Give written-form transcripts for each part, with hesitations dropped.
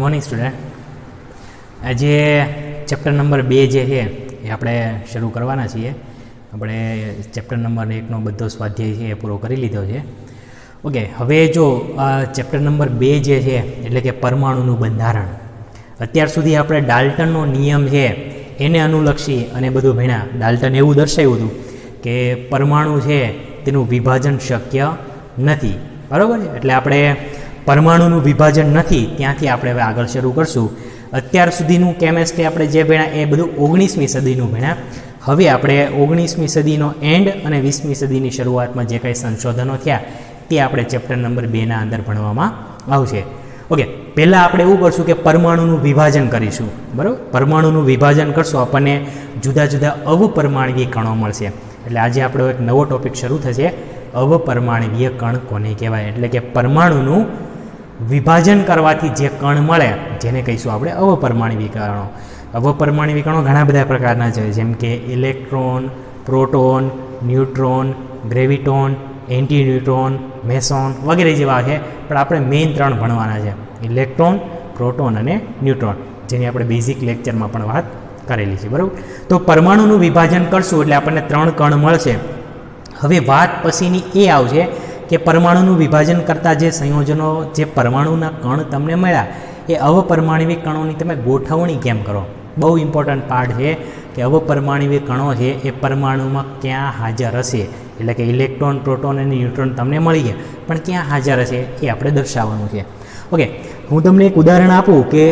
Morning student, આજે chapter number 2 જે છે એ આપણે શરૂ કરવાના છીએ. આપણે ચેપ્ટર નંબર 1નો બધો સ્વાધ્યાય છે એ પૂરો કરી લીધો છે. ઓકે, હવે જો આ ચેપ્ટર નંબર 2 જે છે એટલે કે પરમાણુનું બંધારણ, અત્યાર સુધી આપણે ડાલ્ટનનો નિયમ છે એને અનુલક્ષી અને બધું ભણ્યા. ડાલ્ટન એવું દર્શાવ્યું હતું કે પરમાણુ છે તેનું વિભાજન શક્ય નથી, બરાબર છે. એટલે આપણે પરમાણુનું વિભાજન નથી ત્યાંથી આપણે હવે આગળ શરૂ કરશું. અત્યાર સુધીનું કેમેસ્ટ્રી આપણે જે ભણ્યા એ બધું 19મી સદીનું ભણ્યા. હવે આપણે 19મી સદીનો એન્ડ અને 20મી સદીની શરૂઆતમાં જે કંઈ સંશોધનો થયા તે આપણે ચેપ્ટર નંબર 2ના અંદર ભણવામાં આવશે. ઓકે, પહેલાં આપણે એવું કરશું કે પરમાણુનું વિભાજન કરીશું, બરાબર. પરમાણુનું વિભાજન કરશું આપણને જુદા જુદા અવપરમાણવીય કણો મળશે. એટલે આજે આપણો એક નવો ટોપિક શરૂ થશે, અવપરમાણવીય કણ કોને કહેવાય. એટલે કે પરમાણુનું વિભાજન કરવાથી જે કણ મળે જેને કહીશું આપણે અવપરમાણવીય કણો. અવપરમાણવીય કણો ઘણા બધા પ્રકારના છે, જેમ કે electron, proton, neutron, graviton, anti neutron, meson વગેરે જેવા છે. પણ આપણે મેઇન 3 ભણવાના છે, ઇલેક્ટ્રોન, પ્રોટોન અને ન્યુટ્રોન, જેની આપણે બેઝિક લેક્ચરમાં પણ વાત કરેલી છે, બરાબર. તો પરમાણુનું વિભાજન કરશું એટલે આપણને 3 કણ મળશે. હવે વાત પછીની એ આવશે કે પરમાણુનું વિભાજન કરતાં જે સંયોજનો, જે પરમાણુના કણ તમને મળ્યા એ અવપરમાણવીય કણોની તમે ગોઠવણી કેમ કરો. બહુ ઇમ્પોર્ટન્ટ પાર્ટ છે કે અવપરમાણવીય કણો છે એ પરમાણુમાં ક્યાં હાજર હશે. એટલે કે ઇલેક્ટ્રોન, પ્રોટોન અને ન્યુટ્રોન તમને મળી ગયા, પણ ક્યાં હાજર હશે એ આપણે દર્શાવવાનું છે. ઓકે, હું તમને એક ઉદાહરણ આપું કે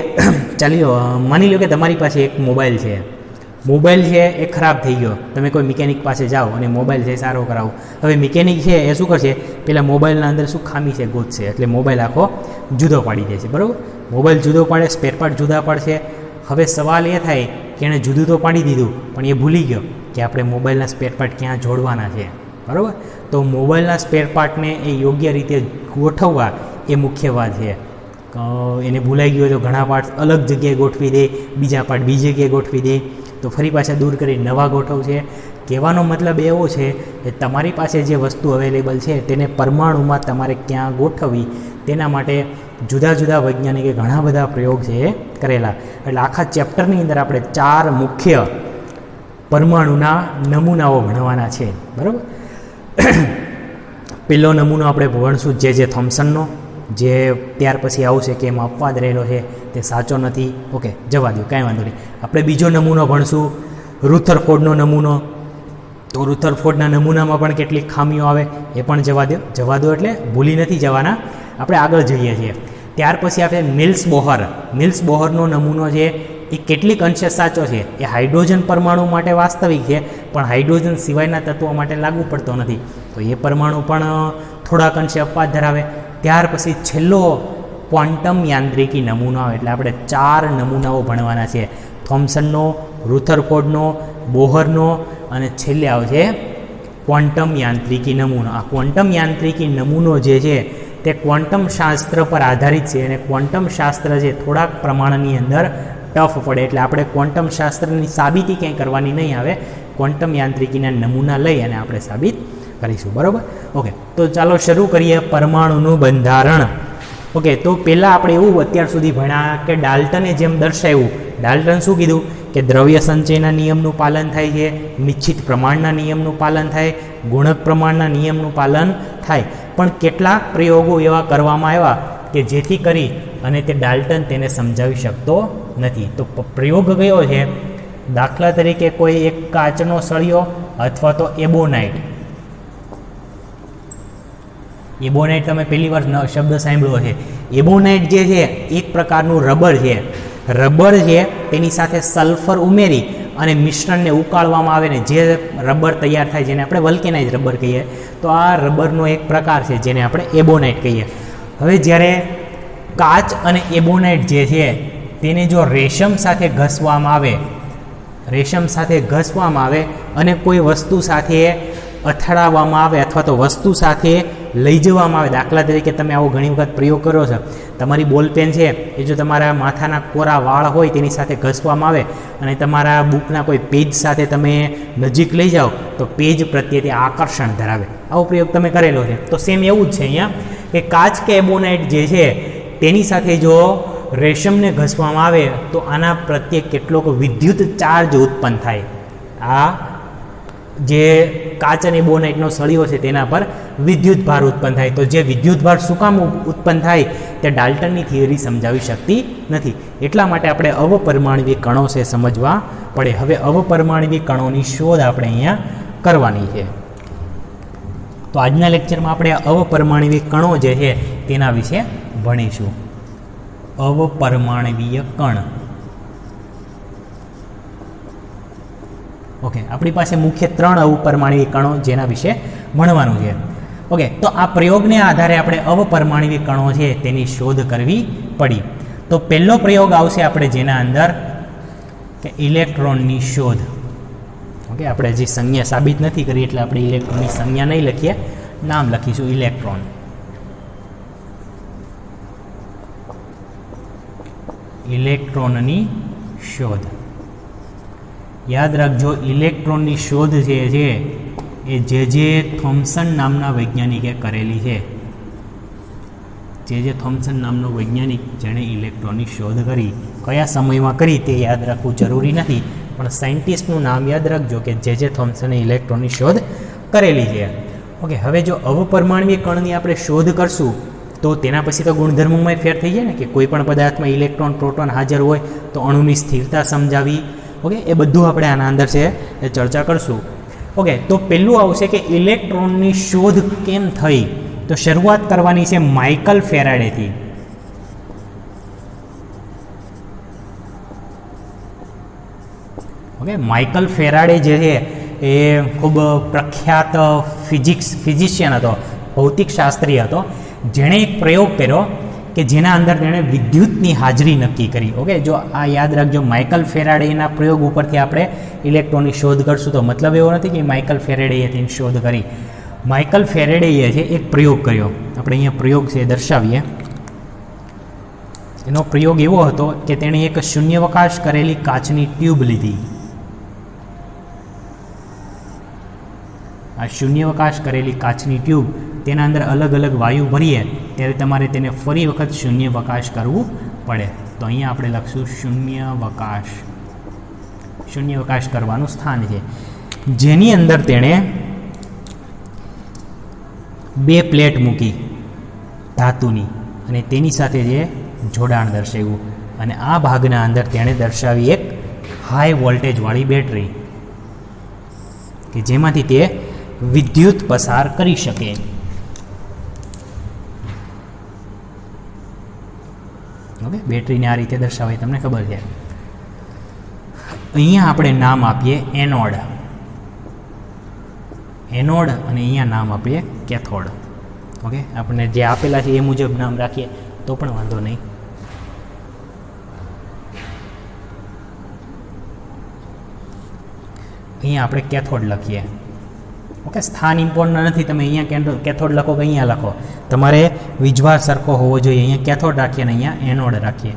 ચાલો માની લો કે તમારી પાસે એક મોબાઈલ છે. મોબાઈલ છે એ ખરાબ થઈ ગયો, તમે કોઈ મિકેનિક પાસે જાઓ અને મોબાઈલ છે સારો કરાવો. હવે મિકેનિક છે એ શું કરશે, પેલા મોબાઈલના અંદર શું ખામી છે ગોતશે, એટલે મોબાઈલ આખો જુદો પાડી દેશે, બરાબર. મોબાઈલ જુદો પાડે, સ્પેર પાર્ટ જુદા પડશે. હવે સવાલ એ થાય કે એણે જુદું તો પાડી દીધું પણ એ ભૂલી ગયો કે આપણે મોબાઈલના સ્પેર પાર્ટ ક્યાં જોડવાના છે, બરાબર. તો મોબાઈલના સ્પેર પાર્ટને એ યોગ્ય રીતે ગોઠવવા એ મુખ્ય વાત છે. એને ભૂલાઈ ગયો તો ઘણા પાર્ટ અલગ જગ્યાએ ગોઠવી દે, બીજા પાર્ટ બીજી જગ્યાએ ગોઠવી દે, તો ફરી પાછા દૂર કરી નવા ગોઠવશે. કહેવાનો મતલબ એવો છે કે તમારી પાસે જે વસ્તુ અવેલેબલ છે તેને પરમાણુમાં તમારે ક્યાં ગોઠવવી તેના માટે જુદા જુદા વૈજ્ઞાનિકે ઘણા બધા પ્રયોગ છે એ કરેલા. એટલે આખા ચેપ્ટરની અંદર આપણે 4 મુખ્ય પરમાણુના નમૂનાઓ ભણવાના છે, બરાબર. પહેલો નમૂનો આપણે ભણશું જે થોમ્સનનો, જે ત્યાર પછી આવશે કે એમાં અપવાદ રહેલો છે, તે સાચો નથી. ઓકે, જવા દો, કાંઈ વાંધો નહીં. આપણે બીજો નમૂનો ભણશું રુથરફોર્ડનો નમૂનો. તો રુથરફોર્ડના નમૂનામાં પણ કેટલીક ખામીઓ આવે એ પણ જવા દો એટલે ભૂલી નથી જવાના, આપણે આગળ જઈએ છીએ. ત્યાર પછી આપણે નિલ્સ બોહરનો નમૂનો છે એ કેટલીક અંશે સાચો છે. એ હાઇડ્રોજન પરમાણુ માટે વાસ્તવિક છે પણ હાઇડ્રોજન સિવાયના તત્વો માટે લાગુ પડતો નથી, તો એ પરમાણુ પણ થોડાક અંશે અપવાદ ધરાવે. ત્યાર પછી છેલ્લો ક્વોન્ટમ યાંત્રિકી નમૂનો આવે. એટલે આપણે 4 નમૂનાઓ ભણવાના છે, થોમ્સનનો, રુથરફોર્ડનો, બોહરનો અને છેલ્લે આવશે ક્વોન્ટમ યાંત્રિકી નમૂનો. આ ક્વોન્ટમ યાંત્રિકી નમૂનો જે છે તે ક્વોન્ટમ શાસ્ત્ર પર આધારિત છે અને ક્વોન્ટમ શાસ્ત્ર છે થોડાક પ્રમાણની અંદર ટફ પડે, એટલે આપણે ક્વોન્ટમ શાસ્ત્રની સાબિતી ક્યાંય કરવાની નહીં આવે, ક્વોન્ટમ યાંત્રિકીના નમૂના લઈ અને આપણે સાબિત કરીશું, બરાબર. ઓકે, તો ચાલો શરૂ કરીએ પરમાણુનું બંધારણ. ઓકે, તો પહેલાં આપણે એવું અત્યાર સુધી ભણ્યા કે ડાલ્ટને જેમ દર્શાવ્યું, ડાલ્ટન શું કીધું કે દ્રવ્ય સંચયના નિયમનું પાલન થાય છે, નિશ્ચિત પ્રમાણના નિયમનું પાલન થાય, ગુણક પ્રમાણના નિયમનું પાલન થાય. પણ કેટલાક પ્રયોગો એવા કરવામાં આવ્યા કે જેથી કરી અને તે ડાલ્ટન તેને સમજાવી શકતો નથી. તો પ્રયોગ કયો છે, દાખલા તરીકે કોઈ એક કાચનો સળિયો અથવા તો એબોનાઇટ. એબોનાઇટ તમે પહેલી વાર શબ્દ સાંભળ્યો છે. એબોનાઇટ જે છે એક પ્રકારનું રબર છે. રબર છે તેની સાથે સલ્ફર ઉમેરી અને મિશ્રણને ઉકાળવામાં આવે ને જે રબર તૈયાર થાય જેને આપણે વલ્કેનાઇઝ રબર કહીએ. તો આ રબરનો એક પ્રકાર છે જેને આપણે એબોનાઇટ કહીએ. હવે જ્યારે કાચ અને એબોનાઇટ જે છે તેને જો રેશમ સાથે ઘસવામાં આવે અને કોઈ વસ્તુ સાથે અથડાવવામાં આવે અથવા તો વસ્તુ સાથે લઈ જવામાં આવે, દાખલા તરીકે તમે આવો ઘણી વખત પ્રયોગ કર્યો છે, તમારી બોલપેન છે એ જો તમારા માથાના કોરા વાળ હોય તેની સાથે ઘસવામાં આવે અને તમારા બુકના કોઈ પેજ સાથે તમે નજીક લઈ જાઓ તો પેજ પ્રત્યે તે આકર્ષણ ધરાવે. આવો પ્રયોગ તમે કરેલો છે. તો સેમ એવું જ છે અહીંયા કે કાચ કે એબોનાઇટ જે છે તેની સાથે જો રેશમને ઘસવામાં આવે તો આના પ્રત્યે કેટલોક વિદ્યુત ચાર્જ ઉત્પન્ન થાય. આ જે કાચ અને બોનાઇટનો સળિયો છે તેના પર વિદ્યુત ભાર ઉત્પન્ન થાય. તો જે વિદ્યુત ભાર શું કામ ઉત્પન્ન થાય તે ડાલ્ટનની થિયરી સમજાવી શકતી નથી. એટલા માટે આપણે અવપરમાણવી કણો છે સમજવા પડે. હવે અવપરમાણવી કણોની શોધ આપણે અહીંયા કરવાની છે. તો આજના લેક્ચરમાં આપણે અવપરમાણવીય કણો જે છે તેના વિશે ભણીશું. અવપરમાણવીય કણ. ઓકે, આપણી પાસે મુખ્ય 3 અવપરમાણવીય કણો જેના વિશે ભણવાનું છે. ઓકે, તો આ પ્રયોગને આધારે આપણે અવપરમાણવીય કણો છે તેની શોધ કરવી પડી. તો પહેલો પ્રયોગ આવશે આપણે જેના અંદર કે ઇલેક્ટ્રોનની શોધ. ઓકે, આપણે હજી સંજ્ઞા સાબિત નથી કરી એટલે આપણે ઇલેક્ટ્રોનની સંજ્ઞા નહીં લખીએ, નામ લખીશું ઇલેક્ટ્રોન. ઇલેક્ટ્રોનની શોધ. યાદ રાખજો, ઇલેક્ટ્રોનની શોધ જે છે એ જે થોમ્સન નામના વૈજ્ઞાનિકે કરેલી છે. જે થોમ્સન નામનો વૈજ્ઞાનિક જેણે ઇલેક્ટ્રોનની શોધ કરી, કયા સમયમાં કરી તે યાદ રાખવું જરૂરી નથી, પણ સાયન્ટિસ્ટનું નામ યાદ રાખજો કે જે થોમ્સને ઇલેક્ટ્રોનની શોધ કરેલી છે. ઓકે, હવે જો અવપરમાણવીય કણની આપણે શોધ કરશું તો તેના પછી તો ગુણધર્મોમાં ફેર થઈ જાય ને, કે કોઈ પણ પદાર્થમાં ઇલેક્ટ્રોન પ્રોટોન હાજર હોય તો અણુની સ્થિરતા સમજાવી. ઓકે, એ બધું આપણે આના અંદર છે એ ચર્ચા કરશું. ઓકે, તો પહેલું આવશે કે ઇલેક્ટ્રોનની શોધ કેમ થઈ. તો શરૂઆત કરવાની છે માઇકલ ફેરાડેથી. ઓકે, માઇકલ ફેરાડે જે છે એ ખૂબ પ્રખ્યાત ફિઝિશિયન હતો, ભૌતિકશાસ્ત્રી હતો, જેણે એક પ્રયોગ કર્યો કે જેના અંદર તેણે વિદ્યુતની હાજરી નક્કી કરી. ઓકે, જો આ યાદ રાખજો, માઇકલ ફેરાડેના પ્રયોગ ઉપરથી આપણે ઇલેક્ટ્રોનની શોધ કરશું તો મતલબ એવો નથી કે માઇકલ ફેરાડેએ તેની શોધ કરી. માઇકલ ફેરાડેએ છે એક પ્રયોગ કર્યો. આપણે અહીંયા પ્રયોગ છે દર્શાવીએ. એનો પ્રયોગ એવો હતો કે તેણે એક શૂન્યાવકાશ કરેલી કાચની ટ્યુબ લીધી. આ શૂન્યાવકાશ કરેલી કાચની ટ્યુબ, તેના અંદર અલગ અલગ વાયુ ભરીએ ત્યારે તમારે તેને ફરી વખત શૂન્યાવકાશ કરવું પડે. તો અહીંયા આપણે લખશું શૂન્યાવકાશ. શૂન્યાવકાશ કરવાનું સ્થાન છે, જેની અંદર તેણે 2 પ્લેટ મૂકી ધાતુની અને તેની સાથે જે જોડાણ દર્શાવ્યું. અને આ ભાગના અંદર તેણે દર્શાવી એક હાઈ વોલ્ટેજવાળી બેટરી કે જેમાંથી તે વિદ્યુત પસાર કરી શકે. ઓકે, બેટરીને આ રીતે દર્શાવાય તમને ખબર છે. અહીંયા આપણે નામ આપીએ એનોડ. એનોડ અને અહીંયા નામ આપીએ કેથોડ. ઓકે, આપણે જે આપેલા છે એ મુજબ નામ રાખીએ તો પણ વાંધો નહીં. અહીંયા આપણે કેથોડ લખીએ. ઓકે, સ્થાન ઇમ્પોર્ટન્ટ નથી, તમે અહીંયા કેથોડ લખો કે અહીંયા લખો, તમારે વીજભાર સરખો હોવો જોઈએ. અહીંયા કેથોડ રાખીએ અને અહીંયા એનોડ રાખીએ.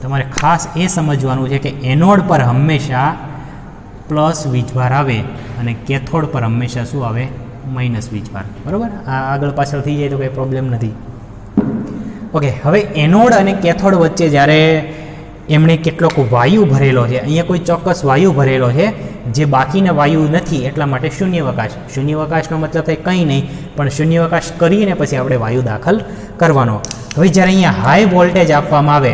તમારે ખાસ એ સમજવાનું છે કે એનોડ પર હંમેશા પ્લસ વીજભાર આવે અને કેથોડ પર હંમેશા શું આવે, માઇનસ વીજભાર. બરાબર, આ આગળ પાછળ થઈ જાય તો કંઈ પ્રોબ્લેમ નથી. ઓકે, હવે એનોડ અને કેથોડ વચ્ચે જ્યારે એમણે કેટલોક વાયુ ભરેલો છે, અહીંયા કોઈ ચોક્કસ વાયુ ભરેલો છે જે બાકીના વાયુ નથી, એટલા માટે શૂન્યાવકાશ. શૂન્યાવકાશનો મતલબ થાય કંઈ નહીં, પણ શૂન્યાવકાશ કરીને પછી આપણે વાયુ દાખલ કરવાનો. હવે જ્યારે અહીંયા હાઈ વોલ્ટેજ આપવામાં આવે,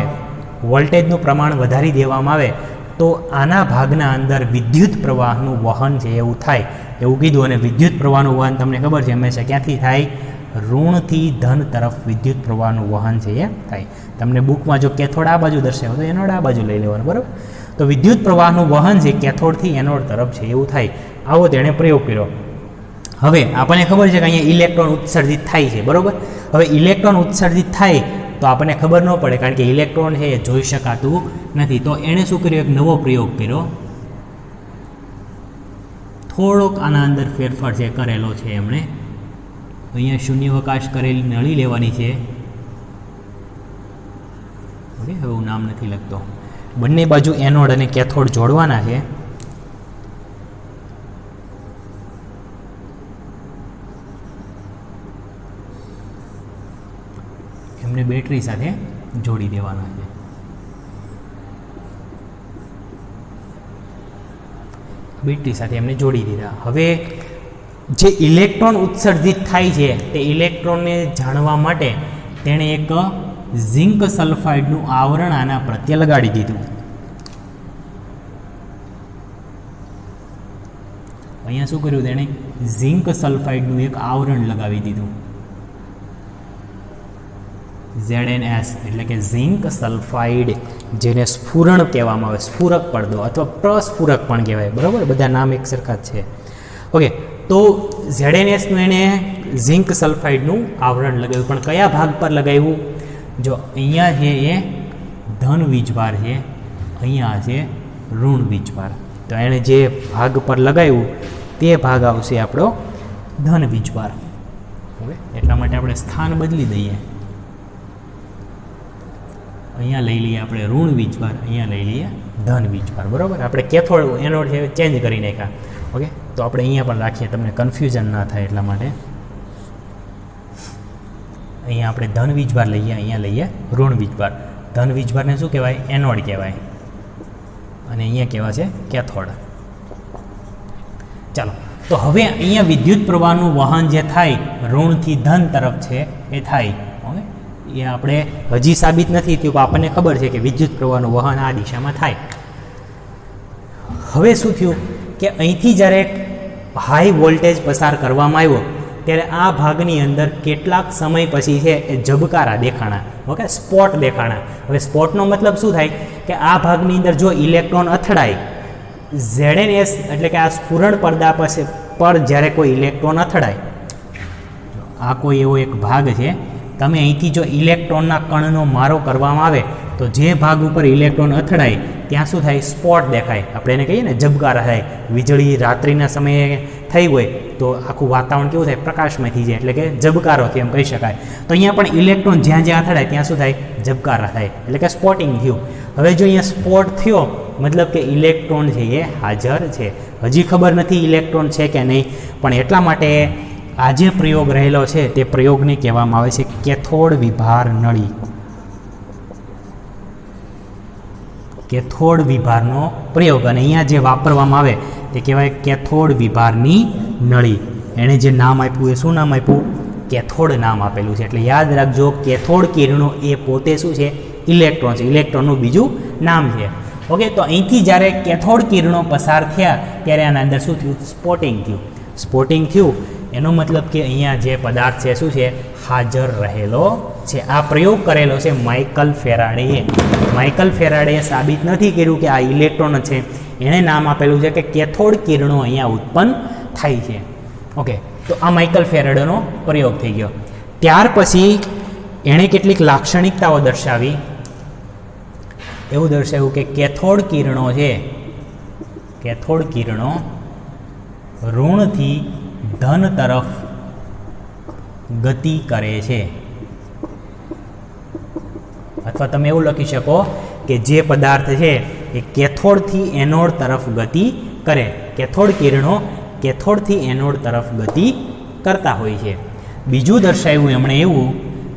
વોલ્ટેજનું પ્રમાણ વધારી દેવામાં આવે તો આના ભાગના અંદર વિદ્યુત પ્રવાહનું વહન છે એવું થાય એવું કીધું. અને વિદ્યુત પ્રવાહનું વહન તમને ખબર છે હંમેશા ક્યાંથી થાય, ઋણથી ધન તરફ વિદ્યુત પ્રવાહનું વહન છે એ થાય. તમને બુકમાં જો કેથોડ આ બાજુ દર્શાવ્યો તો એનોડ આ બાજુ લઈ લેવાનું. બરાબર, તો વિદ્યુત પ્રવાહનું વહન છે કેથોડથી એનોડ તરફ છે એવું થાય. આવો તેણે પ્રયોગ કર્યો. હવે આપણને ખબર છે કે અહીંયા ઇલેક્ટ્રોન ઉત્સર્જિત થાય છે. બરાબર, હવે ઇલેક્ટ્રોન ઉત્સર્જિત થાય તો આપણને ખબર ન પડે કારણ કે ઇલેક્ટ્રોન છે એ જોઈ શકાતું નથી. તો એણે શું કર્યું, એક નવો પ્રયોગ કર્યો. થોડોક આના અંદર ફેરફાર જે કરેલો છે એમણે. અહીંયા શૂન્યાવકાશ કરેલી નળી લેવાની છે. ઓકે, હવે હું નામ નથી લખતો. બંને બાજુ એનોડ અને કેથોડ જોડવાના છે. એમને બેટરી સાથે જોડી દેવાના છે. બેટરી સાથે એમને જોડી દીધા. હવે જે ઇલેક્ટ્રોન ઉત્સર્જિત થાય છે તે ઇલેક્ટ્રોનને જાણવા માટે તેણે એક ઝિંક સલ્ફાઇડનું આવરણ આના પ્રત્યે લગાડી દીધું. અહીંયા શું કર્યું? તેણે ઝિંક સલ્ફાઇડનું એક આવરણ લગાવી દીધું. ZnS એટલે કે ઝિંક સલ્ફાઇડ, જેને સ્ફુરણ કહેવામાં આવે, સ્ફુરક પડદો અથવા પ્રસ્ફુરક પણ કહેવાય. બરાબર, બધા નામ એક સરખા જ છે. ઓકે, તો ZnSનું એને ઝિંક સલ્ફાઇડનું આવરણ લગાવ્યું. પણ કયા ભાગ પર લગાવ્યું? જો અહીંયા છે એ ધન વીજભાર છે, અહીંયા છે ઋણ વીજભાર. તો એણે જે ભાગ પર લગાવ્યું તે ભાગ આવશે આપણો ધન વીજભાર. ઓકે, એટલા માટે આપણે સ્થાન બદલી દઈએ. અહીંયા લઈ લઈએ આપણે ઋણ વીજભાર, અહીંયા લઈ લઈએ ધન વીજભાર. બરાબર, આપણે કેથોડ એનોડ છે ચેન્જ કરી નાખ્યા. ઓકે, તો આપણે અહીંયા પણ રાખીએ, તમને કન્ફ્યુઝન ના થાય એટલા માટે. અહીંયા આપણે ધન વીજભાર લઈએ, અહીંયા લઈએ ઋણ વીજભાર. ધન વીજભારને શું કહેવાય? એનોડ કહેવાય, અને અહીંયા કહેવાય છે કેથોડ. ચાલો, તો હવે અહીંયા વિદ્યુત પ્રવાહનું વહન જે થાય ઋણથી ધન તરફ છે એ થાય. ઓકે, એ આપણે હજી સાબિત નથી થયું, પણ આપણને ખબર છે કે વિદ્યુત પ્રવાહનું વહન આ દિશામાં થાય. હવે શું થયું કે અહીંથી જ્યારે હાઈ વોલ્ટેજ પસાર કરવામાં આવ્યો ત્યારે આ ભાગની અંદર કેટલાક સમય પછી છે એ ઝબકારા દેખાણા. Okay, spot દેખાણા. હવે સ્પોટનો મતલબ શું થાય કે આ ભાગની અંદર જો ઇલેક્ટ્રોન અથડાય, ZnS એટલે કે આ સ્ફુરણ પડદા પર જ્યારે કોઈ ઇલેક્ટ્રોન અથડાય, આ કોઈ એવો એક ભાગ છે, તમે અહીંથી જો ઇલેક્ટ્રોનના કણનો મારો કરવામાં આવે તો જે ભાગ ઉપર ઇલેક્ટ્રોન અથડાય ત્યાં શું થાય? સ્પોટ દેખાય. આપણે એને કહીએ ને ઝબકારા થાય. વીજળી રાત્રિના સમયે થઈ હોય તો આખું વાતાવરણ કેવું થાય? પ્રકાશમય થઈ જાય, એટલે કે ઝબકારો એમ કહી શકાય. તો અહીંયા પણ ઇલેક્ટ્રોન જ્યાં જ્યાં અથડાય ત્યાં શું થાય? ઝબકારા થાય, એટલે કે સ્પોટિંગ થયું. હવે જો અહીંયા સ્પોટ થયો મતલબ કે ઇલેક્ટ્રોન છે એ હાજર છે. હજી ખબર નથી ઇલેક્ટ્રોન છે કે નહીં, પણ એટલા માટે આ જે પ્રયોગ રહેલો છે તે પ્રયોગને કહેવામાં આવે છે કેથોડ વિભાર નળી. કેથોડ વિભારનો પ્રયોગ, અને અહીંયા જે વાપરવામાં આવે તે કહેવાય કેથોડ વિભારની નળી. એણે જે નામ આપ્યું એ શું નામ આપ્યું? કેથોડ નામ આપેલું છે. એટલે યાદ રાખજો, કેથોડ કિરણો એ પોતે શું છે? ઇલેક્ટ્રોન છે. ઇલેક્ટ્રોનનું બીજું નામ છે. ઓકે, તો અહીંથી જ્યારે કેથોડ કિરણો પસાર થયા ત્યારે આના અંદર શું થયું? સ્પોટિંગ થયું. સ્પોટિંગ થયું એનો મતલબ કે અહીંયા જે પદાર્થ છે શું છે? હાજર રહેલો છે. આ પ્રયોગ કરેલો છે માઇકલ ફેરાડેએ. માઇકલ ફેરાડેએ સાબિત નથી કર્યું કે આ ઇલેક્ટ્રોન છે, એણે નામ આપેલું છે કે કેથોડ કિરણો અહીંયા ઉત્પન્ન થાય છે. ઓકે, તો આ માઇકલ ફેરાડેનો પ્રયોગ થઈ ગયો. ત્યાર પછી એણે કેટલીક લાક્ષણિકતાઓ દર્શાવી. એવું દર્શાવ્યું કે કેથોડ કિરણો છે, કેથોડ કિરણો ઋણથી ધન તરફ ગતિ કરે છે. અથવા તમે એવું લખી શકો કે જે પદાર્થ છે એ કેથોડથી એનોડ તરફ ગતિ કરે. કેથોડ કિરણો કેથોડથી એનોડ તરફ ગતિ કરતા હોય છે. બીજું દર્શાવ્યું એમણે એવું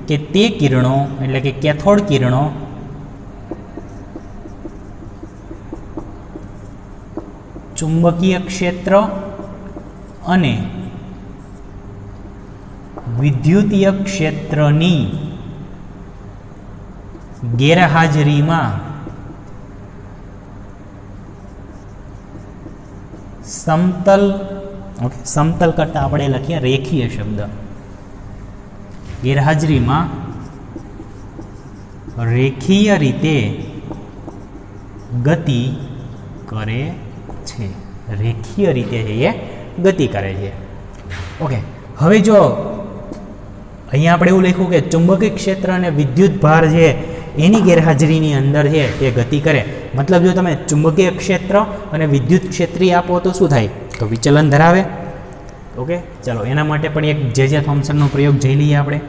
કે તે કિરણો એટલે કે કેથોડ કિરણો ચુંબકીય ક્ષેત્ર અને વિદ્યુતીય ક્ષેત્રની ગેરહાજરીમાં સમતલ, સમતલ કરતા આપણે લખીએ રેખીય શબ્દ, ગેરહાજરીમાં રેખીય રીતે ગતિ કરે છે. રેખીય રીતે એ ગતિ કરે છે. ઓકે, હવે જો અહીંયા આપણે એવું લખ્યું કે ચુંબકીય ક્ષેત્ર અને વિદ્યુત ભાર છે એની ગેરહાજરીની અંદર છે તે ગતિ કરે. મતલબ જો તમે ચુંબકીય ક્ષેત્ર અને વિદ્યુત ક્ષેત્રીય આપો તો શું થાય? તો વિચલન ધરાવે. ઓકે, ચલો એના માટે પણ એક જે થોમ્સનનો પ્રયોગ જોઈ લઈએ આપણે.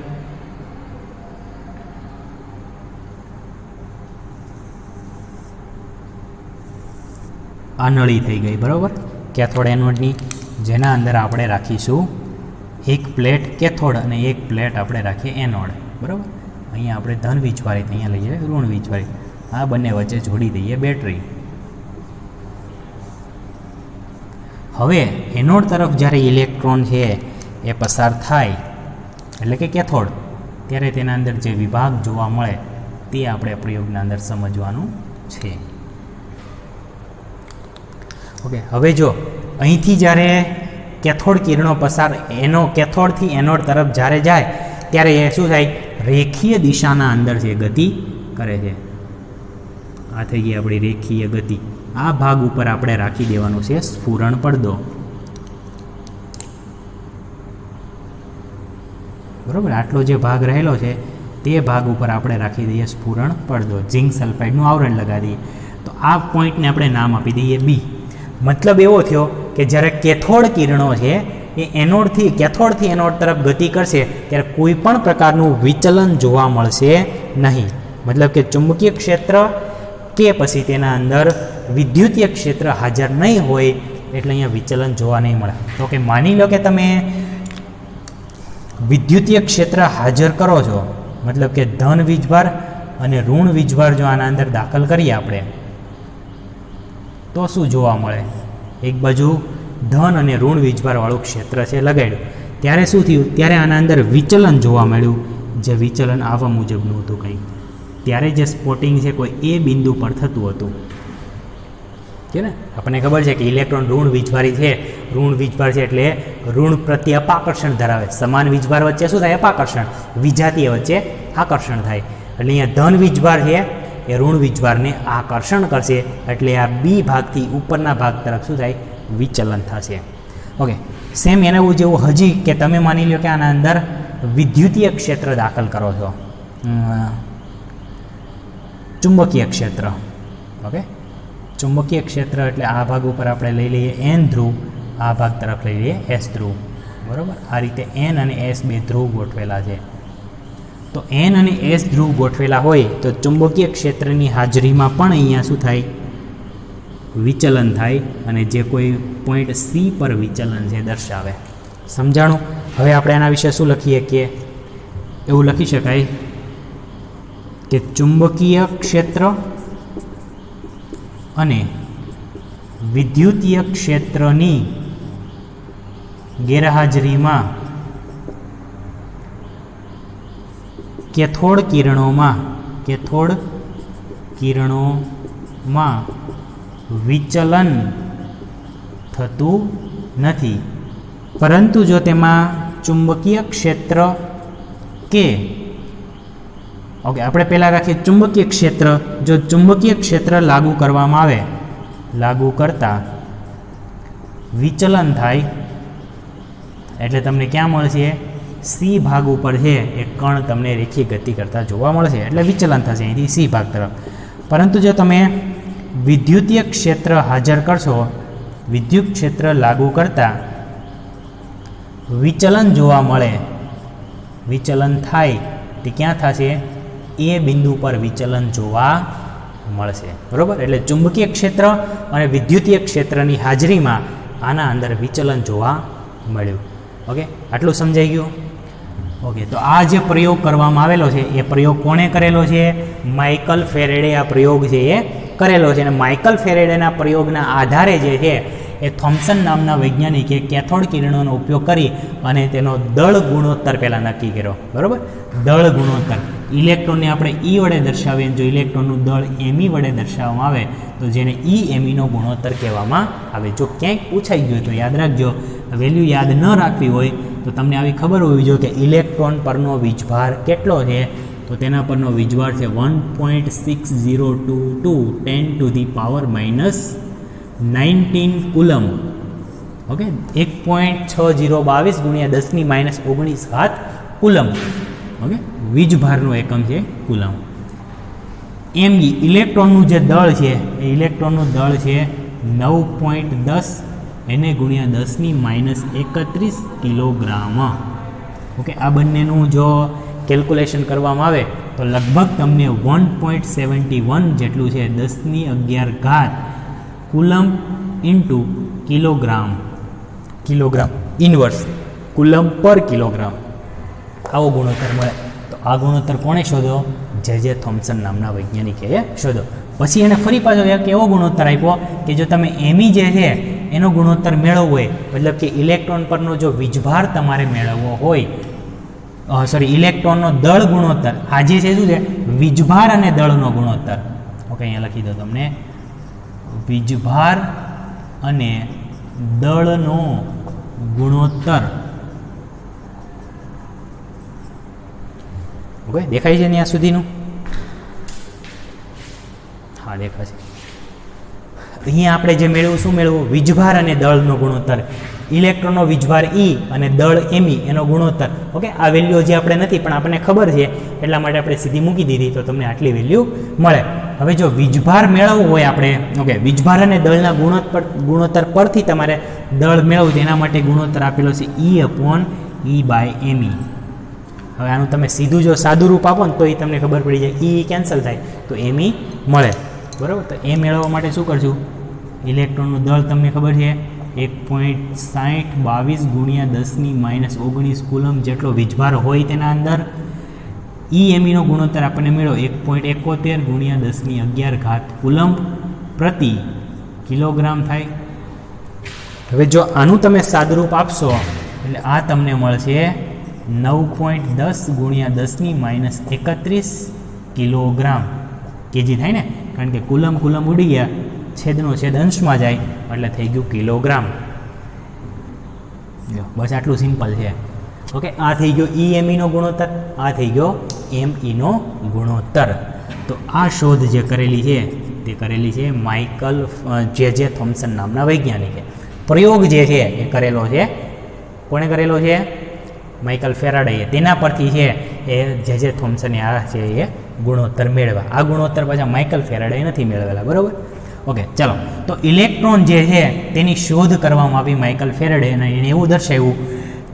આ નળી થઈ ગઈ, બરાબર, કેથોડ એનોડની, જેના અંદર આપણે રાખીશું એક પ્લેટ કેથોડ અને એક પ્લેટ આપણે રાખીએ એનોડ. બરાબર, અહીંયા આપણે ધન વીજભારિત, અહીંયા લઈએ ઋણ વીજભારિત. આ બંને વચ્ચે જોડી દઈએ બેટરી. હવે એનોડ તરફ જ્યારે ઇલેક્ટ્રોન છે એ પસાર થાય એટલે કે કેથોડ, ત્યારે તેના અંદર જે વિભાગ જોવા મળે તે આપણે પ્રયોગના અંદર સમજવાનું છે. ઓકે, હવે જો અહીંથી જ્યારે કેથોડ કિરણો પસાર કેથોડથી એનોડ તરફ જ્યારે જાય ત્યારે એ શું થાય, રેખીય દિશાના અંદર છે ગતિ કરે છે. આ થઈ ગઈ આપણી રેખીય ગતિ. આ ભાગ ઉપર આપણે રાખી દેવાનું છે સ્ફુરણ પડદો. બરાબર, આટલો જે ભાગ રહેલો છે તે ભાગ ઉપર આપણે રાખી દઈએ સ્ફુરણ પડદો, ઝિંક સલ્ફાઇડનું આવરણ લગાવી દઈએ. તો આ પોઈન્ટને આપણે નામ આપી દઈએ બી. મતલબ એવો થયો કે જ્યારે કેથોડ કિરણો છે એ કેથોડથી એનોડ તરફ ગતિ કરશે ત્યારે કોઈ પણ પ્રકારનું વિચલન જોવા મળશે નહીં. મતલબ કે ચુંબકીય ક્ષેત્ર કે પછી તેના અંદર વિદ્યુતીય ક્ષેત્ર હાજર નહીં હોય એટલે અહીંયા વિચલન જોવા નહીં મળે. તો કે માની લો કે તમે વિદ્યુતીય ક્ષેત્ર હાજર કરો છો, મતલબ કે ધન વીજભાર અને ઋણ વીજભાર જો આના અંદર દાખલ કરીએ આપણે તો શું જોવા મળે, એક બાજુ ધન અને ઋણ વીજભારવાળું ક્ષેત્ર છે લગાડ્યું, ત્યારે શું થયું, ત્યારે આના અંદર વિચલન જોવા મળ્યું. જે વિચલન આવા મુજબનું હતું કંઈ. ત્યારે જે સ્પોટિંગ છે કોઈ એ બિંદુ પર થતું હતું કે ને. આપણને ખબર છે કે ઇલેક્ટ્રોન ઋણ વીજભારી છે, ઋણ વીજભાર છે એટલે ઋણ પ્રત્યે અપાકર્ષણ ધરાવે. સમાન વીજભાર વચ્ચે શું થાય, અપાકર્ષણ. વિજાતીય વચ્ચે આકર્ષણ થાય. એટલે અહીંયા ધન વીજભાર છે એ ઋણ વીજભારને આકર્ષણ કરશે એટલે આ બી ભાગથી ઉપરના ભાગ તરફ શું થાય, વિચલન થશે. ઓકે, સેમ એને જેવું હજી કે તમે માની લો કે આના અંદર વિદ્યુતીય ક્ષેત્ર દાખલ કરો છો, ચુંબકીય ક્ષેત્ર. ઓકે, ચુંબકીય ક્ષેત્ર એટલે આ ભાગ ઉપર આપણે લઈ લઈએ એન ધ્રુવ, આ ભાગ તરફ લઈ લઈએ એસ ધ્રુવ. બરાબર, આ રીતે એન અને એસ બે ધ્રુવ ગોઠવેલા છે. તો એન અને એસ ધ્રુવ ગોઠવેલા હોય તો ચુંબકીય ક્ષેત્રની હાજરીમાં પણ અહીંયા શું થાય, વિચલન થાય અને જે કોઈ પોઈન્ટ સી પર વિચલન છે દર્શાવે. સમજાણું? હવે આપણે એના વિશે શું લખીએ કે એવું લખી શકાય કે ચુંબકીય ક્ષેત્ર અને વિદ્યુતીય ક્ષેત્રની ગેરહાજરીમાં કેથોડ કિરણોમાં વિચલન થતું નથી, પરંતુ જો તેમાં ચુંબકીય ક્ષેત્ર કે ઓકે આપણે પહેલાં રાખીએ ચુંબકીય ક્ષેત્ર, જો ચુંબકીય ક્ષેત્ર લાગુ કરવામાં આવે, લાગુ કરતાં વિચલન થાય એટલે તમને ક્યાં મળશે, સી ભાગ ઉપર છે એ કણ તમને રેખીય ગતિ કરતા જોવા મળશે એટલે વિચલન થશે અહીંથી સી ભાગ તરફ. પરંતુ જો તમે વિદ્યુતીય ક્ષેત્ર હાજર કરશો, વિદ્યુત ક્ષેત્ર લાગુ કરતાં વિચલન જોવા મળે, વિચલન થાય તે ક્યાં થશે, એ બિંદુ પર વિચલન જોવા મળશે. બરાબર, એટલે ચુંબકીય ક્ષેત્ર અને વિદ્યુતીય ક્ષેત્રની હાજરીમાં આના અંદર વિચલન જોવા મળ્યું. ઓકે, આટલું સમજાઈ ગયું? ઓકે, તો આ જે પ્રયોગ કરવામાં આવેલો છે એ પ્રયોગ કોણે કરેલો છે, માઇકલ ફેરેડે આ પ્રયોગ છે એ કરેલો છે. અને માઇકલ ફેરેડેના પ્રયોગના આધારે જે છે એ થોમ્સન નામના વૈજ્ઞાનિકે કેથોડ કિરણોનો ઉપયોગ કરી અને તેનો દળ ગુણોત્તર પહેલાં નક્કી કર્યો. બરાબર, દળ ગુણોત્તર. ઇલેક્ટ્રોનને આપણે ઈ વડે દર્શાવીએ, જો ઇલેક્ટ્રોનનું દળ એમી વડે દર્શાવવામાં આવે તો જેને ઈ એમીનો ગુણોત્તર કહેવામાં આવે. જો ક્યાંક પૂછાઈ ગયું તો યાદ રાખજો, વેલ્યુ યાદ ન રાખવી હોય તો તમને આવી ખબર હોવી જોઈએ કે ઇલેક્ટ્રોન પરનો વીજભાર કેટલો છે, તો તેના પરનો વીજભાર છે 1.6022 10⁻⁻⁻19 કુલમ. Okay, 1.6022 × 10⁻⁻19 coulomb. ઓકે, વીજભારનો એકમ છે કુલમ. એમ ઇલેક્ટ્રોનનું જે દળ છે એ ઇલેક્ટ્રોનનું દળ છે 9.10 એને ગુણ્યા 10⁻31 કિલોગ્રામ. ઓકે, આ બંનેનું જો કેલ્ક્યુલેશન કરવામાં આવે તો લગભગ તમને 1.71 જેટલું છે 10⁻11 coulomb into kilogram inverse coulomb પર કિલોગ્રામ આવો ગુણોત્તર મળે. તો આ ગુણોત્તર કોણે શોધ્યો? જે થોમ્સન નામના વૈજ્ઞાનિકે શોધ્યો. પછી એને ફરી પાછો એક એવો ગુણોત્તર આપ્યો કે જો તમે એમી જે છે એનો ગુણોત્તર મેળવવો હોય, મતલબ કે ઇલેક્ટ્રોન પરનો જો વીજભાર તમારે મેળવવો હોય, ઇલેક્ટ્રોનનો દળ ગુણોત્તર, આ જે છે શું છે? વીજભાર અને દળનો ગુણોત્તર. ઓકે, અહીંયા લખી દો તમને, વીજભાર અને દળનો ગુણોત્તર. ઓકે, દેખાય છે ત્યાં સુધીનું? હા, દેખાશે. અહીંયા આપણે જે મેળવવું, શું મેળવવું? વીજભાર અને દળનો ગુણોત્તર. ઇલેક્ટ્રોનનો વીજભાર E અને દળ Me એનો ગુણોત્તર. ઓકે, આ વેલ્યુ જે આપણે નથી પણ આપણને ખબર છે એટલા માટે આપણે સીધી મૂકી દીધી, તો તમને આટલી વેલ્યુ મળે. હવે જો વીજભાર મેળવવું હોય આપણે, ઓકે, વીજભાર અને દળના ગુણોત્તર પરથી તમારે દળ મેળવવું છે, એના માટે ગુણોત્તર આપેલો છે E/E/Me. હવે આનું તમે સીધું જો સાદું રૂપ આપો ને તો એ તમને ખબર પડી જાય, E કેન્સલ થાય તો Me મળે. બરાબર, તો એ મેળવવા માટે શું કરશું? ઇલેક્ટ્રોનનું દળ તમને ખબર છે 1.6022 × 10⁻⁻19 કુલમ જેટલો વીજભાર હોય તેના અંદર. નો ગુણોત્તર આપણને મેળવો 1.71 × 10⁻11 કુલમ પ્રતિ કિલોગ્રામ થાય. હવે જો આનું તમે સાદુરૂપ આપશો એટલે આ તમને મળશે 9.10 × 10⁻31 કિલોગ્રામ. કેજી થાય ને, કારણ કે કુલમ ઉડી ગયા, છેદનો છેદ અંશમાં જાય એટલે થઈ ગયું કિલોગ્રામ. બસ આટલું સિમ્પલ છે. ઓકે, આ થઈ ગયો E/Me નો ગુણોત્તર, આ થઈ ગયો Me નો ગુણોત્તર. તો આ શોધ જે કરેલી છે તે કરેલી છે માઇકલ જે થોમ્સન નામના વૈજ્ઞાનિકે. પ્રયોગ જે છે એ કરેલો છે, કોણે કરેલો છે? માઇકલ ફેરાડેએ. તેના પરથી છે એ જે થોમ્સને આ છે એ ગુણોત્તર મેળવ્યા. આ ગુણોત્તર પાછા માઇકલ ફેરાડેએ નથી મેળવેલા. બરાબર? ઓકે, ચાલો. તો ઇલેક્ટ્રોન જે છે તેની શોધ કરવામાં આવી માઇકલ ફેરાડે, અને એને એવું દર્શાવ્યું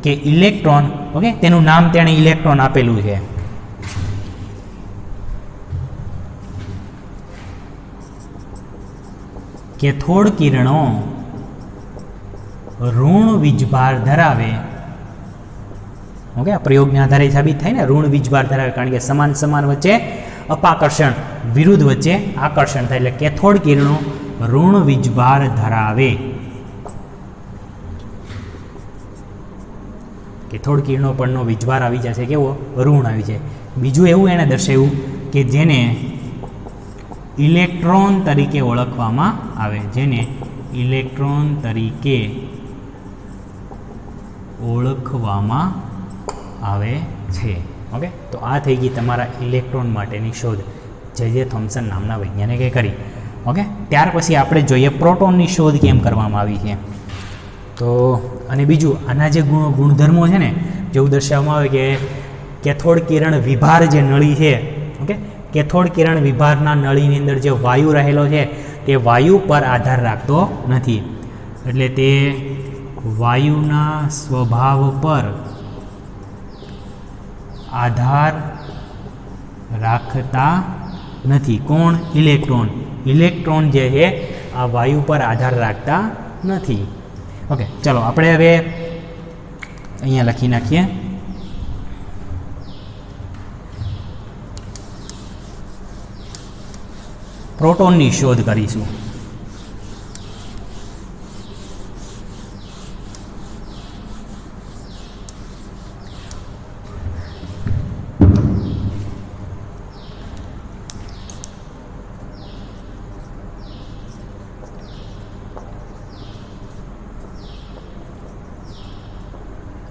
કે ઇલેક્ટ્રોન, ઓકે, તેનું નામ તેણે ઇલેક્ટ્રોન આપેલું છે. કેથોડ કિરણો ઋણ વીજભાર ધરાવે. ઓકે, આ પ્રયોગના આધારે સાબિત થાય ને, ઋણ વીજભાર ધરાવે, કારણ કે સમાન વચ્ચે અપાકર્ષણ, વિરુદ્ધ વચ્ચે આકર્ષણ થાય, એટલે કેથોડ કિરણો ઋણ વીજભાર ધરાવે. કેથોડ કિરણો પરનો વીજભાર આવી જશે કેવો? ઋણ આવી જાય. બીજું એવું એણે દર્શાવ્યું કે જેને ઇલેક્ટ્રોન તરીકે ઓળખવામાં આવે, જેને ઇલેક્ટ્રોન તરીકે ઓળખવામાં આવે છે. ઓકે, તો આ થઈ ગઈ તમારા ઇલેક્ટ્રોન માટેની શોધ જે થોમ્સન નામના વૈજ્ઞાનિકે કરી. ઓકે, ત્યાર પછી આપણે જોઈએ પ્રોટોનની શોધ કેમ કરવામાં આવી છે. તો અને બીજું આના જે ગુણધર્મો છે ને, જેવું દર્શાવવામાં આવે કે કેથોડ કિરણ વિભાર જે નળી છે, ઓકે, કેથોડ કિરણ વિભારના નળીની અંદર જે વાયુ રહેલો છે તે વાયુ પર આધાર રાખતો નથી, એટલે તે વાયુના સ્વભાવ પર આધાર રાખતા નથી. કોણ? ઇલેક્ટ્રોન. ઇલેક્ટ્રોન જે છે આ વાયુ પર આધાર રાખતા નથી. ઓકે, ચલો આપણે હવે અહીંયા લખી નાખીએ. પ્રોટોનની શોધ કરીશું.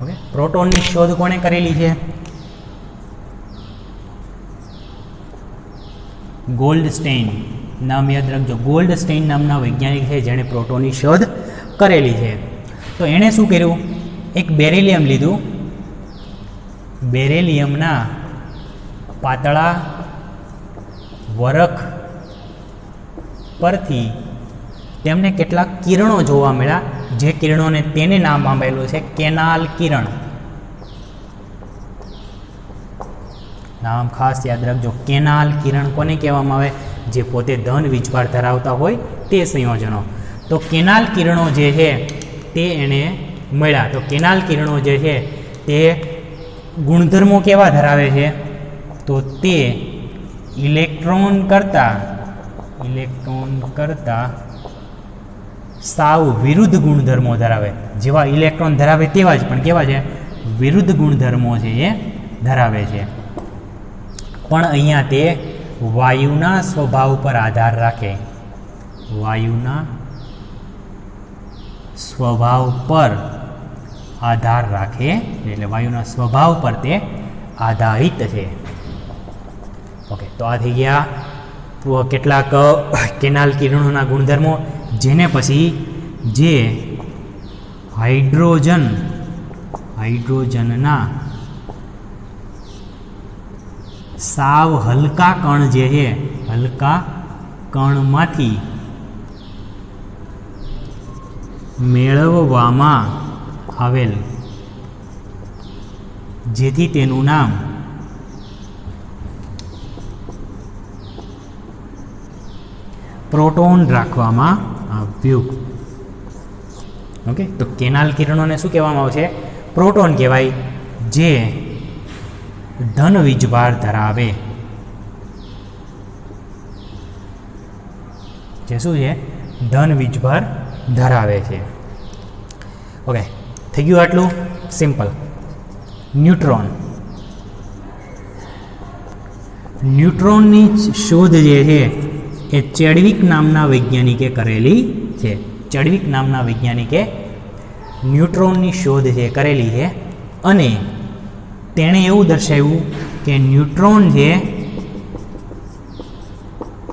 ઓકે, પ્રોટોનની શોધ કોણે કરેલી છે? ગોલ્ડસ્ટેઇન. નામ યાદ રાખજો, ગોલ્ડસ્ટેઇન નામના વૈજ્ઞાનિક છે જેણે પ્રોટોનની શોધ કરેલી છે. તો એણે શું કર્યું? એક બેરિલિયમ લીધું, બેરિલિયમના પાતળા વરખ પરથી તેમને કેટલાક કિરણો જોવા મળ્યા, જે કિરણોને તેને નામ આપેલું છે કેનાલ કિરણ. નામ ખાસ યાદ રાખજો, કેનાલ કિરણ કોને કહેવામાં આવે? જે પોતે ધન વીજભાર ધરાવતા હોય તે સંયોજનો. તો કેનાલ કિરણો જે છે તે એને મળ્યા. તો કેનાલ કિરણો જે છે તે ગુણધર્મો કેવા ધરાવે છે? તો તે ઇલેક્ટ્રોન કરતાં સાવ વિરુદ્ધ ગુણધર્મો ધરાવે. જેવા ઇલેક્ટ્રોન ધરાવે તેવા જ, પણ કેવા છે? વિરુદ્ધ ગુણધર્મો છે એ ધરાવે છે. પણ અહીંયા તે વાયુના સ્વભાવ પર આધાર રાખે. વાયુના સ્વભાવ પર આધાર રાખે, એટલે વાયુના સ્વભાવ પર તે આધારિત છે. ઓકે, તો આ થઈ ગયા કેટલાક કેનાલ કિરણોના ગુણધર્મો, જેને પછી જે હાઇડ્રોજનના સાવ હલકા કણ જે છે, હલકા કણમાંથી મેળવવામાં આવેલ, જેથી તેનું નામ પ્રોટોન રાખવામાં આવ્યું. ઓકે, તો કેનાલ કિરણોને શું કહેવામાં આવે છે? પ્રોટોન કહેવાય, જે ધન વીજભાર ધરાવે. જે શું છે? ધન વીજભાર ધરાવે છે. ઓકે, થઈ ગયું આટલું સિમ્પલ. ન્યુટ્રોનની શોધ જે છે એ ચેડવિક નામના વૈજ્ઞાનિકે કરેલી છે. ચેડવિક નામના વૈજ્ઞાનિકે ન્યુટ્રોનની શોધ જે કરેલી છે, અને તેણે એવું દર્શાવ્યું કે ન્યુટ્રોન છે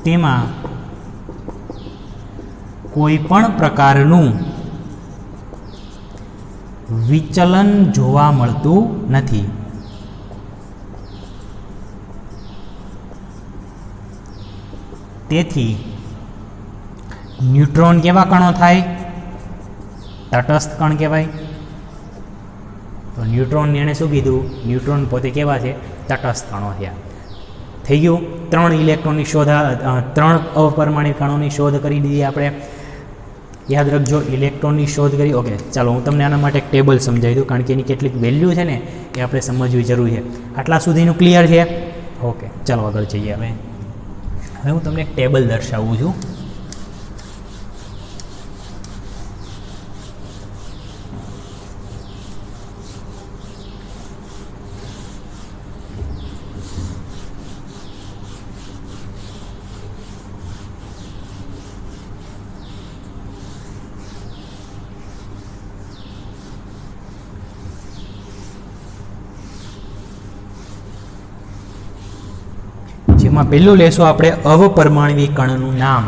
તેમાં કોઈ પણ પ્રકારનું વિચલન જોવા મળતું નથી. તેથી ન્યુટ્રોન કેવા કણો થાય? તટસ્થ કણ કહેવાય. તો ન્યુટ્રોન એણે શું કીધું? ન્યુટ્રોન પોતે કેવા છે? તટસ્થ કણો થયા. થઈ ગયું. 3 ઇલેક્ટ્રોનની શોધ, 3 અપરમાણિક કણોની શોધ કરી દીધી આપણે. યાદ રાખજો, ઇલેક્ટ્રોનની શોધ કરી. ઓકે, ચાલો હું તમને આના માટે એક ટેબલ સમજાવી દઉં, કારણ કે એની કેટલીક વેલ્યુ છે ને એ આપણે સમજવી જરૂરી છે. આટલા સુધીનું ક્લિયર છે? ઓકે, ચાલો આગળ જઈએ. હવે હું તમને એક ટેબલ દર્શાવું છું. જેમાં પહેલું લેશું આપણે અવપરમાણવી કણનું નામ,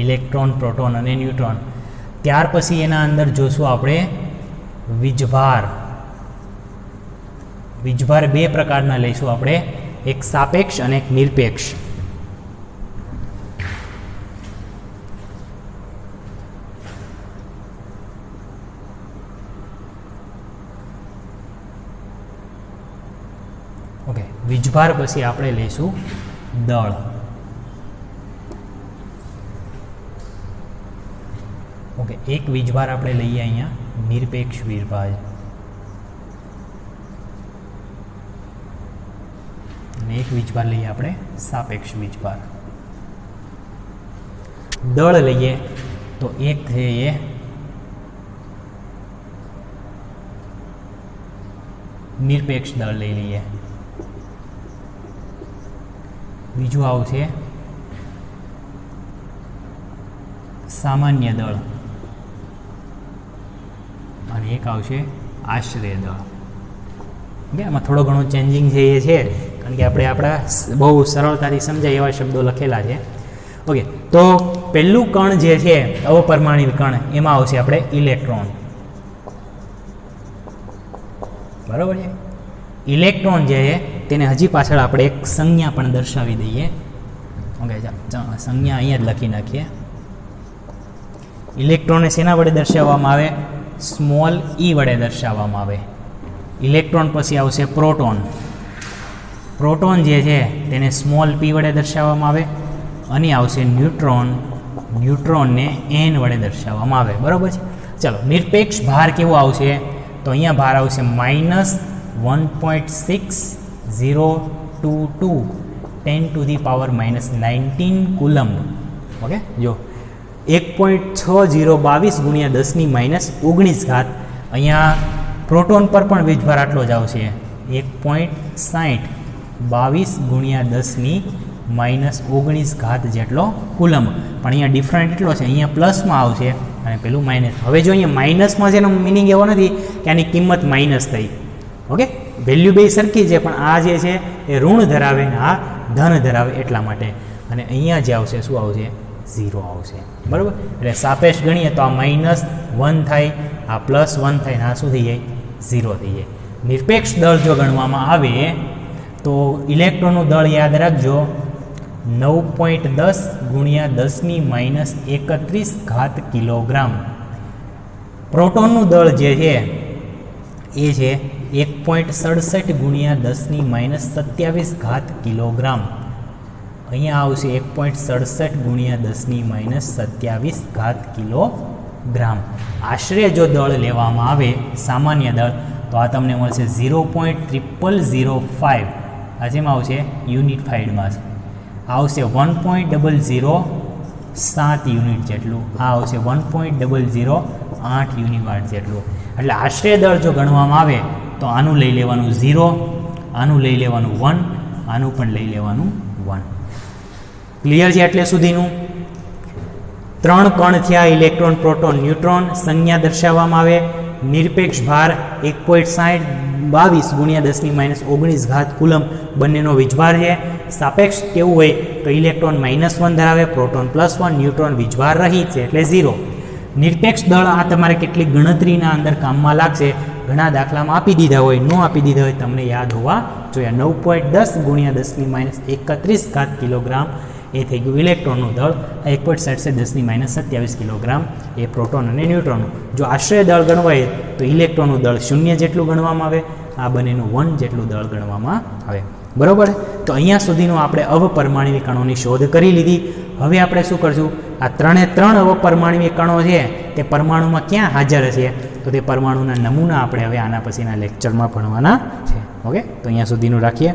ઇલેક્ટ્રોન, પ્રોટોન અને ન્યુટ્રોન. ત્યાર પછી એના અંદર જોશું આપણે વીજભાર. વીજભાર 2 પ્રકારના લઈશું આપણે, એક સાપેક્ષ અને એક નિરપેક્ષ. ઓકે, વીજભાર પછી આપણે લઈશું દળ. ઓકે, એક વીજભાર આપણે લઈએ અહીંયા નિરપેક્ષ વીજભાર, અને એક વીજભાર લઈએ આપણે સાપેક્ષ વીજભાર. દળ લઈએ તો એક છે એ નિરપેક્ષ દળ લઈ લઈએ. બીજું આવશે સામાન્ય દળ, અને એક આવશે આશ્રય દળ. ઓકે, આમાં થોડો ઘણો ચેન્જિંગ છે એ છે, કારણ કે આપણે આપણા બહુ સરળતાથી સમજાય એવા શબ્દો લખેલા છે. ઓકે, તો પહેલું કણ જે છે અવપરમાણિક કણ, એમાં આવશે આપણે ઇલેક્ટ્રોન. બરાબર છે? ઇલેક્ટ્રોન જે છે તેને હજી પાછળ આપણે એક સંજ્ઞા પણ દર્શાવી દઈએ. ઓકે, સંજ્ઞા અહીંયા જ લખી નાખીએ. ઇલેક્ટ્રોનને શેના વડે દર્શાવવામાં આવે? સ્મોલ ઈ વડે દર્શાવવામાં આવે. ઇલેક્ટ્રોન પછી આવશે પ્રોટોન. પ્રોટોન જે છે તેને સ્મોલ પી વડે દર્શાવવામાં આવે. અને આવશે ન્યુટ્રોન. ન્યુટ્રોનને એન વડે દર્શાવવામાં આવે. બરાબર છે? ચાલો, નિરપેક્ષ ભાર કેવો આવશે? તો અહીંયા ભાર આવશે -1.6 022 10⁻⁻19 કુલમ્બ. ઓકે, જો 1.6022 ગુણ્યા 10⁻19 ઘાત. અહીંયા પ્રોટોન પર પણ વીજભાર આટલો જ આવશે, 1.6022 ગુણ્યા 10⁻19 ઘાત જેટલો કુલમ્બ. પણ અહીંયા ડિફરન્ટ એટલો છે, અહીંયા પ્લસમાં આવશે અને પેલું માઇનસ. હવે જો અહીંયા માઇનસમાં જેનો મિનિંગ એવો નથી કે આની કિંમત માઇનસ થઈ. ઓકે, વેલ્યુ બે સરખી છે, પણ આ જે છે એ ઋણ ધરાવે ને આ ધન ધરાવે એટલા માટે. અને અહીંયા જે આવશે શું આવશે? 0 આવશે. બરાબર, એટલે સાપેક્ષ ગણીએ તો આ -1 થાય, આ +1 થાય ને આ શું થઈ જાય? 0 થઈ જાય. નિરપેક્ષ દળ જો ગણવામાં આવે તો ઇલેક્ટ્રોનનું દળ યાદ રાખજો, 9.10 ગુણ્યા 10⁻31 ઘાત કિલોગ્રામ. પ્રોટોનનું દળ જે છે એ છે 1.67 ગુણ્યા 10⁻27 ઘાત કિલોગ્રામ. અહીંયા આવશે 1.67 ગુણ્યા 10⁻27 ઘાત કિલોગ્રામ. આશરે જો દળ લેવામાં આવે સામાન્ય દળ તો આ તમને મળશે 0.0005. આ જેમાં આવશે યુનિફાઈડ માસ, આવશે 1.007 યુનિટ જેટલું, આ આવશે 1.008 યુનિવાટ જેટલું. એટલે આશરે દળ જો ગણવામાં આવે તો આનું લઈ લેવાનું 0, આનું લઈ લેવાનું 1, આનું પણ લઈ લેવાનું 1. ક્લિયર છે એટલે સુધીનું? 3 કણ થયા, ઇલેક્ટ્રોન, પ્રોટોન, ન્યુટ્રોન. સંજ્ઞા દર્શાવવામાં આવે, નિરપેક્ષ ભાર 1.6022 ગુણ્યા 10⁻19 ઘાત કુલમ્બ બંનેનો વીજભાર છે. સાપેક્ષ કેવું હોય તો ઇલેક્ટ્રોન -1 ધરાવે, પ્રોટોન +1, ન્યુટ્રોન વીજભાર રહિત છે એટલે 0. નિરપેક્ષ દળ આ તમારે કેટલીક ગણતરીના અંદર કામમાં લાગશે. ઘણા દાખલામાં આપી દીધા હોય, ન આપી દીધા હોય તમને યાદ હોવા જોઈએ. 9.10 ગુણ્યા 10⁻31 ઘાત કિલોગ્રામ એ થઈ ગયું ઇલેક્ટ્રોનનું દળ. 1.67 10⁻27 કિલોગ્રામ એ પ્રોટોન અને ન્યુટ્રોનનું. જો આશ્રય દળ ગણવાય તો ઇલેક્ટ્રોનનું દળ 0 જેટલું ગણવામાં આવે, આ બંનેનું 1 જેટલું દળ ગણવામાં આવે. બરાબર, તો અહીંયા સુધીનું આપણે અવપરમાણ્વીય કણોની શોધ કરી લીધી. હવે આપણે શું કરશું? આ 3 અવપરમાણ્વીય કણો છે તે પરમાણુમાં ક્યાં હાજર છે તો તે પરમાણુના નમૂના આપણે હવે આના પછીના લેક્ચરમાં ભણવાના છે. ઓકે, તો અહીંયા સુધીનું રાખીએ.